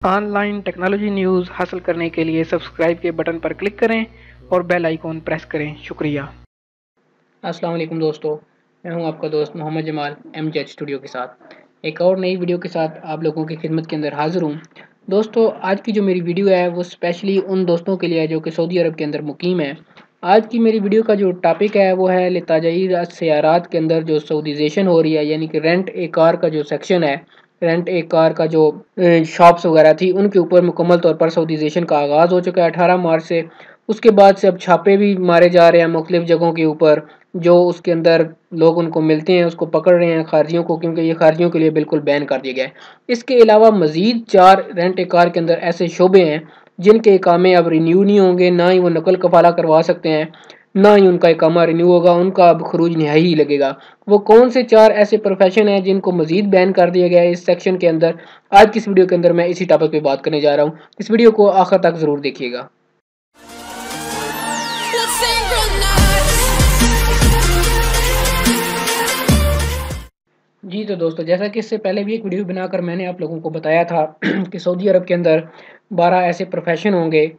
Online technology news हासिल करने के लिए सब्सक्राइब के बटन पर क्लिक करें और बेल आइकॉन प्रेस करें। शुक्रिया। अस्सलाम वालेकुम दोस्तों, मैं हूं आपका दोस्त मोहम्मद जमाल एमजेड स्टूडियो के साथ एक और नई वीडियो के साथ आप लोगों की खिदमत के अंदर हाजिर हूं। दोस्तों, आज की जो मेरी वीडियो है वो स्पेशली उन दोस्तों के लिए है जो कि सऊदी अरब के अंदर मुकीम है। आज की मेरी वीडियो का जो टॉपिक है वो है लिताजाई सयारात के अंदर जो सऊदीजेशन हो रही है, यानी कि रेंट ए कार का जो सेक्शन है, रेंट ए कार का जो शॉप्स वगैरह थी उनके ऊपर मुकम्मल तौर पर सऊदीजेशन का आगाज़ हो चुका है 18 मार्च से। उसके बाद से अब छापे भी मारे जा रहे हैं मुख्तलिफ जगहों के ऊपर, जो उसके अंदर लोग उनको मिलते हैं उसको पकड़ रहे हैं खारजियों को, क्योंकि ये खारजियों के लिए बिल्कुल बैन कर दिया गया है। इसके अलावा मजीद 4 रेंट ए कार के अंदर ऐसे शोबे हैं जिनके इकामे अब रिन्यू नहीं होंगे, ना ही वो नकल कफाला करवा सकते हैं, ना ही उनका इकामा रिन्यू होगा, उनका अब खरूज नहाई ही लगेगा। वो कौन से 4 ऐसे प्रोफेशन हैं जिनको मजीद बैन कर दिया गया है इस सेक्शन के अंदर, आज की इस वीडियो के अंदर मैं इसी टॉपिक पे बात करने जा रहा हूँ। इस वीडियो को आखिर तक ज़रूर देखिएगा। जी तो दोस्तों, जैसा कि इससे पहले भी एक वीडियो बनाकर मैंने आप लोगों को बताया था कि सऊदी अरब के अंदर 12 ऐसे प्रोफेशन होंगे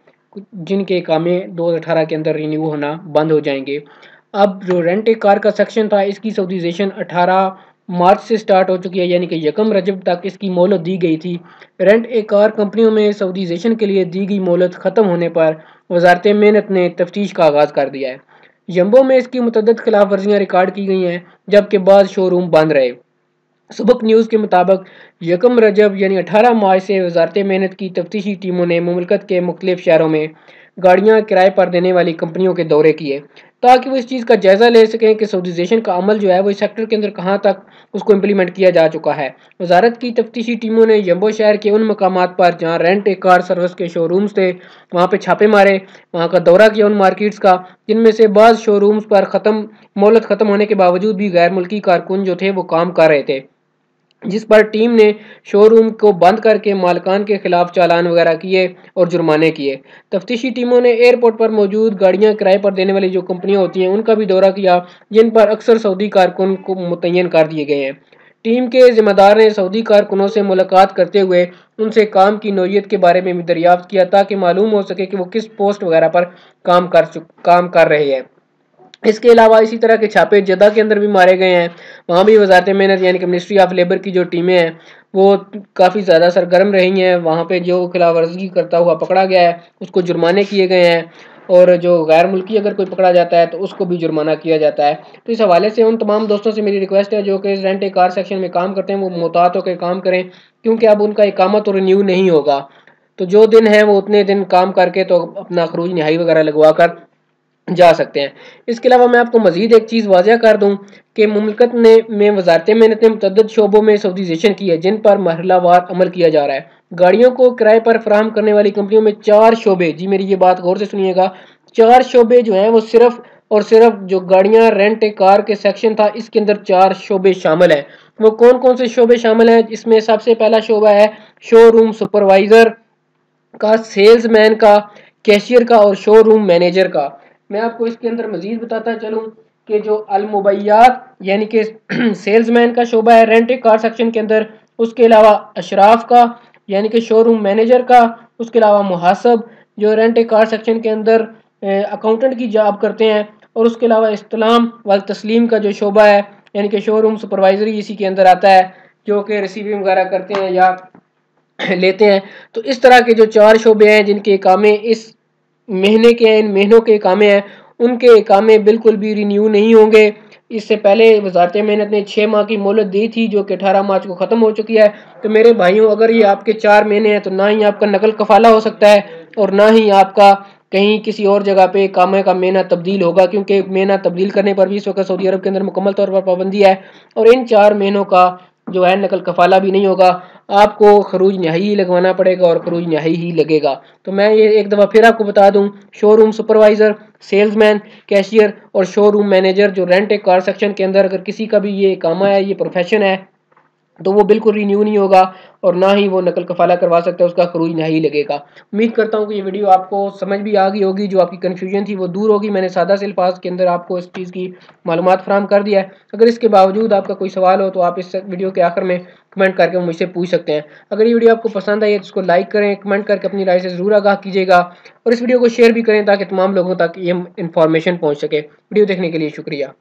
जिनके कामें 2018 के अंदर रिन्यू होना बंद हो जाएंगे। अब जो रेंट ए कार का सेक्शन था इसकी सऊदीजेशन 18 मार्च से स्टार्ट हो चुकी है, यानी कि यकम रजब तक इसकी मोहलत दी गई थी। रेंट ए कार कंपनियों में सऊदीजेशन के लिए दी गई मोहलत ख़त्म होने पर वजारत मेहनत ने तफ्तीश का आगाज़ कर दिया है। यम्बो में इसकी मुतअद्दिद खिलाफ वर्जियाँ रिकॉर्ड की गई हैं, जबकि बाद शोरूम बंद रहे। सुबक न्यूज़ के मुताबिक यकम रजब यानी 18 मार्च से वजारत मेहनत की तफ्तीशी टीमों ने मुमलकत के मुख्तलिफ शहरों में गाड़ियाँ किराए पर देने वाली कंपनियों के दौरे किए, ताकि वो इस चीज़ का जायज़ा ले सकें कि सऊदीजेशन का अमल जो है वो इस सेक्टर के अंदर कहाँ तक उसको इम्प्लीमेंट किया जा चुका है। वजारत की तफ्तीशी टीमों ने यम्बो शहर के उन मकामात पर जहाँ रेंट ए कार सर्विस के शोरूम्स थे वहाँ पर छापे मारे, वहाँ का दौरा किया उन मार्केट्स का जिनमें से बाज़ शोरूम्स पर मोहलत ख़त्म होने के बावजूद भी गैर मुल्की कारकुन जो थे वो काम कर रहे थे, जिस पर टीम ने शोरूम को बंद करके मालिकान के खिलाफ चालान वगैरह किए और जुर्माने किए। तफ्तीशी टीमों ने एयरपोर्ट पर मौजूद गाड़ियां किराए पर देने वाली जो कंपनियां होती हैं उनका भी दौरा किया, जिन पर अक्सर सऊदी कारकुन को मुतय्यन कर दिए गए हैं। टीम के जिम्मेदार ने सऊदी कारकुनों से मुलाकात करते हुए उनसे काम की नौयत के बारे में भी दरियाफ्त किया, ताकि मालूम हो सके कि वो किस पोस्ट वगैरह पर काम कर रहे हैं। इसके अलावा इसी तरह के छापे जद्दा के अंदर भी मारे गए हैं। वहाँ भी वजारत मेहनत यानी कि मिनिस्ट्री ऑफ लेबर की जो टीमें हैं वो काफ़ी ज़्यादा सरगर्म रही हैं। वहाँ पे जो खिलाफ वर्जी करता हुआ पकड़ा गया है उसको जुर्माने किए गए हैं, और जो गैर मुल्की अगर कोई पकड़ा जाता है तो उसको भी जुर्माना किया जाता है। तो इस हवाले से उन तमाम दोस्तों से मेरी रिक्वेस्ट है जो कि रेंट ए कार सेक्शन में काम करते हैं वो मोहतात होकर काम करें, क्योंकि अब उनका इकामा तो रिन्यू नहीं होगा। तो जो दिन है वो उतने दिन काम करके तो अपना खरूज नहाई वगैरह लगवा कर जा सकते हैं। इसके अलावा मैं आपको मजीद एक चीज़ वाज़ह कर दूं कि मुमलकत ने में वजारत मेहनत ने मुतअद्दिद शोबों में सऊदीजेशन की है जिन पर महलावार अमल किया जा रहा है। गाड़ियों को किराए पर फराहम करने वाली कंपनियों में 4 शोबे, जी मेरी ये बात गौर से सुनिएगा, 4 शोबे जो हैं वो सिर्फ और सिर्फ जो गाड़ियां रेंट ए कार के सेक्शन था इसके अंदर 4 शोबे शामिल हैं। वो कौन कौन से शोबे शामिल हैं? इसमें सबसे पहला शोबा है शोरूम सुपरवाइजर का, सेल्समैन का, कैशियर का और शोरूम मैनेजर का। मैं आपको इसके अंदर मजीद बताता चलूँ कि जो अलमुबैयात यानी कि सेल्समैन का शोबा है रेंट ए कार सेक्शन के अंदर, उसके अलावा अशराफ का यानी कि शोरूम मैनेजर का, उसके अलावा मुहासब जो रेंट ए कार सेक्शन के अंदर अकाउंटेंट की जॉब करते हैं, और उसके अलावा इस्तेलाम वल तस्लीम का जो शोबा है यानी कि शोरूम सुपरवाइजरी इसी के अंदर आता है, जो कि रिसीविंग वगैरह करते हैं या लेते हैं। तो इस तरह के जो 4 शोबे हैं जिनके कामे इस महीने के हैं, इन महीनों के कामे हैं, उनके कामे बिल्कुल भी रिन्यू नहीं होंगे। इससे पहले वजारत मेहनत ने 6 माह की मोहलत दी थी जो कि 18 मार्च को ख़त्म हो चुकी है। तो मेरे भाइयों, अगर ये आपके 4 महीने हैं तो ना ही आपका नकल कफाला हो सकता है और ना ही आपका कहीं किसी और जगह पे कामे का महीना तब्दील होगा, क्योंकि महीना तब्दील करने पर भी इस वक्त सऊदी अरब के अंदर मुकम्मल तौर पर पाबंदी है, और इन 4 महीनों का जो है नकल कफाला भी नहीं होगा। आपको खरूज नहाई ही लगवाना पड़ेगा और खरूज नहाई ही लगेगा। तो मैं ये एक दफ़ा फिर आपको बता दूं, शोरूम सुपरवाइज़र, सेल्समैन, कैशियर और शोरूम मैनेजर जो रेंट ए कार सेक्शन के अंदर अगर किसी का भी ये कामा है, ये प्रोफेशन है, तो वो बिल्कुल रिन्यू नहीं होगा और ना ही वो नकल कफ़ाला करवा सकता है, उसका खरूज नहीं लगेगा। उम्मीद करता हूँ कि ये वीडियो आपको समझ भी आ गई होगी, जो आपकी कन्फ्यूजन थी वो दूर होगी। मैंने सादा से अल्फाज के अंदर आपको इस चीज़ की मालूमात फ़राहम कर दिया है। अगर इसके बावजूद आपका कोई सवाल हो तो आप इस वीडियो के आखिर में कमेंट करके मुझसे पूछ सकते हैं। अगर ये वीडियो आपको पसंद आई है तो इसको लाइक करें, कमेंट करके अपनी राय से ज़रूर आगाह कीजिएगा और इस वीडियो को शेयर भी करें ताकि तमाम लोगों तक ये इन्फॉर्मेशन पहुँच सके। वीडियो देखने के लिए शुक्रिया।